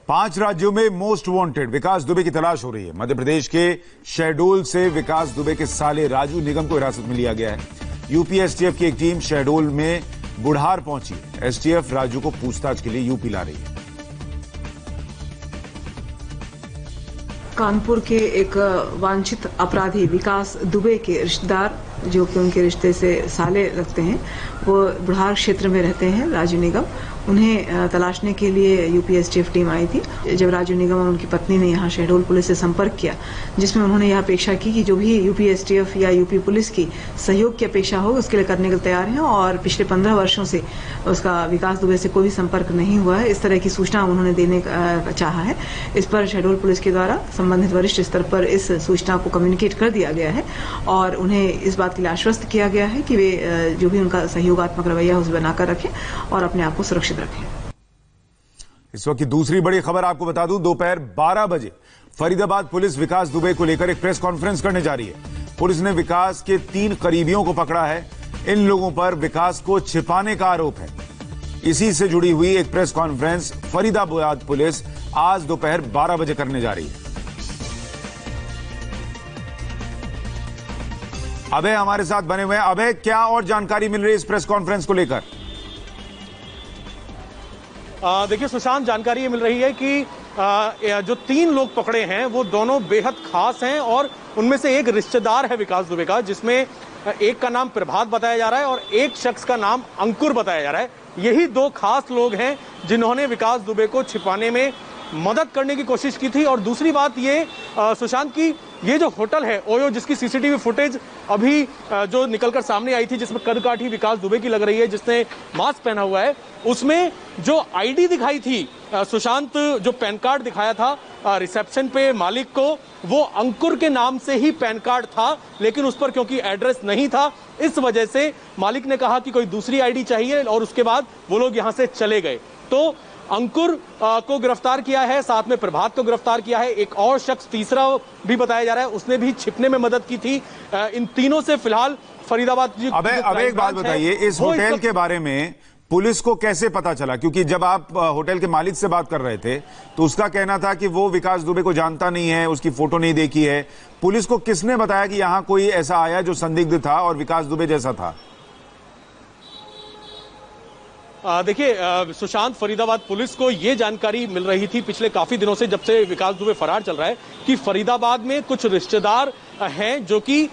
5 राज्यों में most wanted विकास दुबे की तलाश हो रही है। मध्य प्रदेश के शहडोल से विकास दुबे के साले राजू निगम को हिरासत में लिया गया है। यूपी एसटीएफ की एक टीम शहडोल में बुढ़ार पहुंची। एसटीएफ राजू को पूछताछ के लिए यूपी ला रही है। कानपुर के एक वांछित अपराधी विकास दुबे के रिश्तेदार, जो कि उनके रिश्ते से साले रखते हैं, वो बुढ़ार क्षेत्र में रहते हैं, राजू निगम। उन्हें तलाशने के लिए यूपी एसटीएफ टीम आई थी। जब राजू निगम और उनकी पत्नी ने यहाँ शहडोल पुलिस से संपर्क किया, जिसमें उन्होंने यह अपेक्षा की कि जो भी यूपी एसटीएफ या यूपी पुलिस की सहयोग की अपेक्षा हो उसके लिए करने के तैयार हैं। और पिछले 15 वर्षों से उसका विकास दुबे से कोई भी संपर्क नहीं हुआ है, इस तरह की सूचना उन्होंने देने चाहा है। इस पर शहडोल पुलिस के द्वारा संबंधित वरिष्ठ स्तर पर इस सूचना को कम्युनिकेट कर दिया गया है और उन्हें इस बात के लिए आश्वस्त किया गया है कि वे जो भी उनका सहयोगात्मक रवैया उसे बनाकर रखें और अपने आप को सुरक्षित रखें। इस वक्त की दूसरी बड़ी खबर आपको बता दूं, दोपहर 12 बजे फरीदाबाद पुलिस विकास दुबे को लेकर एक प्रेस कॉन्फ्रेंस करने जा रही है। पुलिस ने विकास के 3 करीबियों को पकड़ा है। इन लोगों पर विकास को छिपाने का आरोप है। इसी से जुड़ी हुई एक प्रेस कॉन्फ्रेंस फरीदाबाद पुलिस आज दोपहर 12 बजे करने जा रही है। अभय हमारे साथ बने हुए हैं। अभय, क्या और जानकारी मिल रही है इस प्रेस कॉन्फ्रेंस को लेकर? देखिए सुशांत, जानकारी ये मिल रही है कि जो 3 लोग पकड़े हैं वो दोनों बेहद खास हैं और उनमें से एक रिश्तेदार है विकास दुबे का, जिसमें एक का नाम प्रभात बताया जा रहा है और एक शख्स का नाम अंकुर बताया जा रहा है। यही 2 खास लोग हैं जिन्होंने विकास दुबे को छिपाने में मदद करने की कोशिश की थी। और दूसरी बात ये सुशांत की, ये जो होटल है ओयो, जिसकी सीसीटीवी फुटेज अभी जो निकलकर सामने आई थी, जिसमें कदकाठी विकास दुबे की लग रही है, जिसने मास्क पहना हुआ है, उसमें जो आईडी दिखाई थी सुशांत, जो पैन कार्ड दिखाया था रिसेप्शन पे मालिक को, वो अंकुर के नाम से ही पैन कार्ड था, लेकिन उस पर क्योंकि एड्रेस नहीं था, इस वजह से मालिक ने कहा कि कोई दूसरी आईडी चाहिए और उसके बाद वो लोग यहां से चले गए। तो अंकुर को गिरफ्तार किया है, साथ में प्रभात को गिरफ्तार किया है। एक और शख्स तीसरा भी बताया जा रहा है, उसने भी छिपने में मदद की थी। इन तीनों से फिलहाल फरीदाबाद जी। अब एक बात बताइए, इस होटल के बारे में पुलिस को कैसे पता चला? क्योंकि जब आप होटल के मालिक से बात कर रहे थे तो उसका कहना था कि वो विकास दुबे को जानता नहीं है, उसकी फोटो नहीं देखी है। पुलिस को किसने बताया कि यहां कोई ऐसा आया जो संदिग्ध था और विकास दुबे जैसा था? देखिए सुशांत, फरीदाबाद पुलिस को ये जानकारी मिल रही थी पिछले काफी दिनों से, जब से विकास दुबे फरार चल रहा है, कि फरीदाबाद में कुछ रिश्तेदार हैं जो कि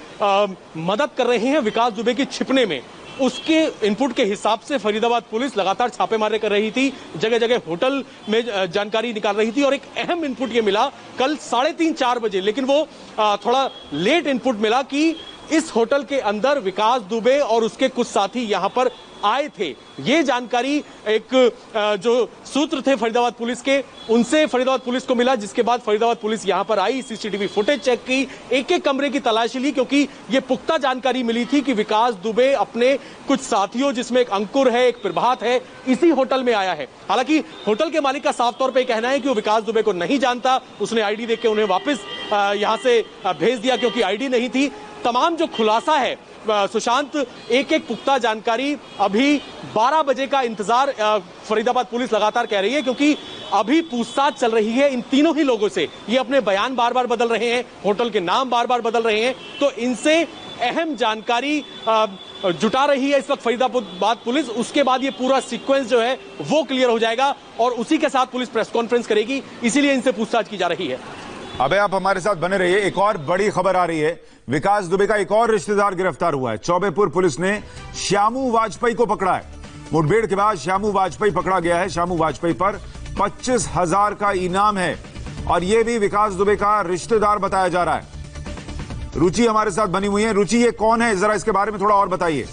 मदद कर रहे हैं विकास दुबे की छिपने में। उसके इनपुट के हिसाब से फरीदाबाद पुलिस लगातार छापेमारी कर रही थी, जगह जगह होटल में जानकारी निकाल रही थी। और एक अहम इनपुट ये मिला कल 3:30-4 बजे, लेकिन वो थोड़ा लेट इनपुट मिला कि इस होटल के अंदर विकास दुबे और उसके कुछ साथी यहां पर आए थे। ये जानकारी एक जो सूत्र थे फरीदाबाद पुलिस के, उनसे फरीदाबाद पुलिस को मिला, जिसके बाद फरीदाबाद पुलिस यहां पर आई, सीसीटीवी फुटेज चेक की, एक-एक कमरे की तलाशी ली, क्योंकि ये पुख्ता जानकारी मिली थी कि विकास दुबे अपने कुछ साथियों, जिसमें एक अंकुर है, एक प्रभात है, इसी होटल में आया है। हालांकि होटल के मालिक का साफ तौर पर कहना है कि वो विकास दुबे को नहीं जानता, उसने आईडी देख के उन्हें वापस यहां से भेज दिया क्योंकि आईडी नहीं थी। तमाम जो खुलासा है सुशांत, एक-एक पुख्ता जानकारी, अभी 12 बजे का इंतजार फरीदाबाद पुलिस लगातार कर रही है, क्योंकि अभी पूछताछ चल रही है इन तीनों ही लोगों से। ये अपने बयान बार बार बदल रहे हैं, होटल के नाम बार बार बदल रहे हैं, तो इनसे अहम जानकारी जुटा रही है इस वक्त फरीदाबाद पुलिस। उसके बाद ये पूरा सीक्वेंस जो है वो क्लियर हो जाएगा और उसी के साथ पुलिस प्रेस कॉन्फ्रेंस करेगी, इसीलिए इनसे पूछताछ की जा रही है। अबे आप हमारे साथ बने रहिए। एक और बड़ी खबर आ रही है, विकास दुबे का एक और रिश्तेदार गिरफ्तार हुआ है। चौबेपुर पुलिस ने श्यामू वाजपेयी को पकड़ा है। मुठभेड़ के बाद श्यामू वाजपेयी पकड़ा गया है। श्यामू वाजपेयी पर 25,000 का इनाम है और यह भी विकास दुबे का रिश्तेदार बताया जा रहा है। रुचि हमारे साथ बनी हुई है। रुचि, ये कौन है, जरा इसके बारे में थोड़ा और बताइए।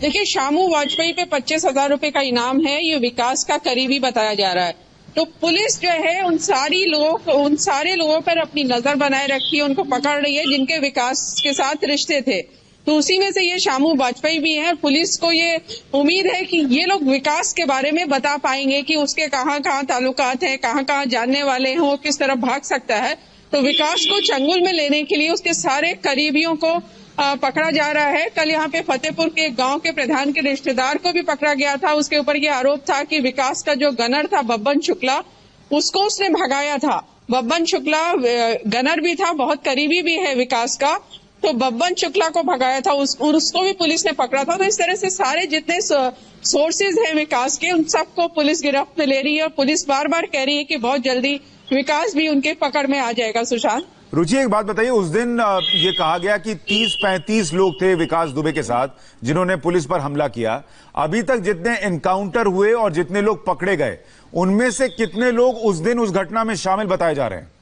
देखिए, श्यामू वाजपेयी पे 25,000 रुपए का इनाम है। ये विकास का करीबी बताया जा रहा है। तो पुलिस जो है उन सारे लोगों पर अपनी नजर बनाए रखी है, उनको पकड़ रही है जिनके विकास के साथ रिश्ते थे। तो उसी में से ये श्यामू वाजपेयी भी है। पुलिस को ये उम्मीद है कि ये लोग विकास के बारे में बता पाएंगे कि उसके कहाँ कहाँ ताल्लुकात हैं, कहाँ कहाँ जानने वाले हैं, वो किस तरह भाग सकता है। तो विकास को चंगुल में लेने के लिए उसके सारे करीबियों को पकड़ा जा रहा है। कल यहाँ पे फतेहपुर के गांव के प्रधान के रिश्तेदार को भी पकड़ा गया था। उसके ऊपर ये आरोप था कि विकास का जो गनर था बब्बन शुक्ला, उसको उसने भगाया था। बब्बन शुक्ला गनर भी था, बहुत करीबी भी है विकास का, तो बब्बन शुक्ला को भगाया था, उसको भी पुलिस ने पकड़ा था। तो इस तरह से सारे जितने सोर्सेज हैं विकास के, उन सबको पुलिस गिरफ्त में ले रही है और पुलिस बार बार कह रही है कि बहुत जल्दी विकास भी उनके पकड़ में आ जाएगा। सुशांत, रुचि एक बात बताइए, उस दिन ये कहा गया कि 30-35 लोग थे विकास दुबे के साथ जिन्होंने पुलिस पर हमला किया। अभी तक जितने एनकाउंटर हुए और जितने लोग पकड़े गए, उनमें से कितने लोग उस दिन उस घटना में शामिल बताए जा रहे हैं?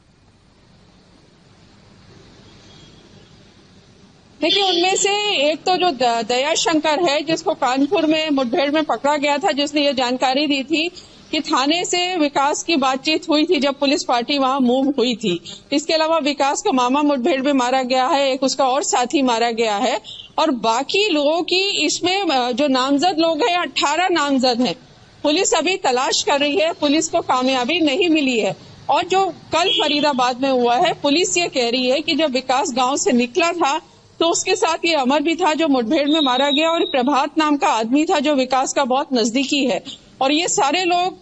देखिए, उनमें से एक तो जो दया शंकर है, जिसको कानपुर में मुठभेड़ में पकड़ा गया था, जिसने ये जानकारी दी थी कि थाने से विकास की बातचीत हुई थी जब पुलिस पार्टी वहां मूव हुई थी। इसके अलावा विकास का मामा मुठभेड़ में मारा गया है, एक उसका और साथी मारा गया है, और बाकी लोगों की इसमें जो नामजद लोग हैं 18 नामजद हैं। पुलिस अभी तलाश कर रही है, पुलिस को कामयाबी नहीं मिली है। और जो कल फरीदाबाद में हुआ है, पुलिस ये कह रही है कि जब विकास गांव से निकला था तो उसके साथ ये अमर भी था जो मुठभेड़ में मारा गया, और प्रभात नाम का आदमी था जो विकास का बहुत नजदीकी है, और ये सारे लोग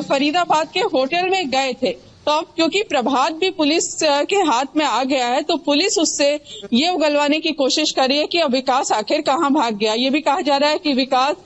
फरीदाबाद के होटल में गए थे। तो अब क्योंकि प्रभात भी पुलिस के हाथ में आ गया है, तो पुलिस उससे ये उगलवाने की कोशिश कर रही है कि अब विकास आखिर कहाँ भाग गया। ये भी कहा जा रहा है कि विकास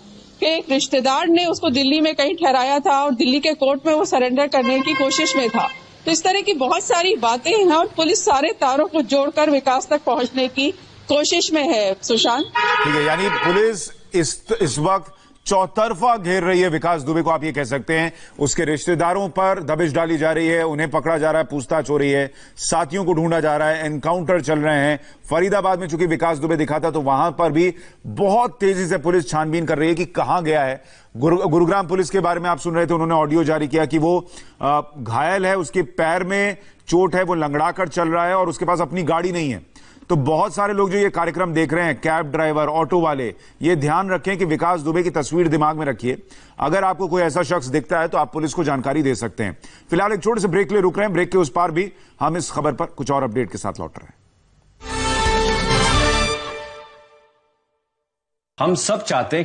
के एक रिश्तेदार ने उसको दिल्ली में कहीं ठहराया था और दिल्ली के कोर्ट में वो सरेंडर करने की कोशिश में था। तो इस तरह की बहुत सारी बातें हैं और पुलिस सारे तारों को जोड़कर विकास तक पहुंचने की कोशिश में है। सुशांत, ठीक है, यानी पुलिस इस वक्त चौतरफा घेर रही है विकास दुबे को, आप ये कह सकते हैं। उसके रिश्तेदारों पर दबिश डाली जा रही है, उन्हें पकड़ा जा रहा है, पूछताछ हो रही है, साथियों को ढूंढा जा रहा है, एनकाउंटर चल रहे हैं। फरीदाबाद में चूंकि विकास दुबे दिखा था तो वहां पर भी बहुत तेजी से पुलिस छानबीन कर रही है कि कहां गया है। गुरुग्राम पुलिस के बारे में आप सुन रहे थे, उन्होंने ऑडियो जारी किया कि वो घायल है, उसके पैर में चोट है, वो लंगड़ा कर चल रहा है और उसके पास अपनी गाड़ी नहीं है। तो बहुत सारे लोग जो ये कार्यक्रम देख रहे हैं, कैब ड्राइवर, ऑटो वाले, ये ध्यान रखें कि विकास दुबे की तस्वीर दिमाग में रखिए। अगर आपको कोई ऐसा शख्स दिखता है तो आप पुलिस को जानकारी दे सकते हैं। फिलहाल एक छोटे से ब्रेक के लिए रुक रहे हैं, ब्रेक के उस पार भी हम इस खबर पर कुछ और अपडेट के साथ लौट रहे हैं। हम सब चाहते हैं कि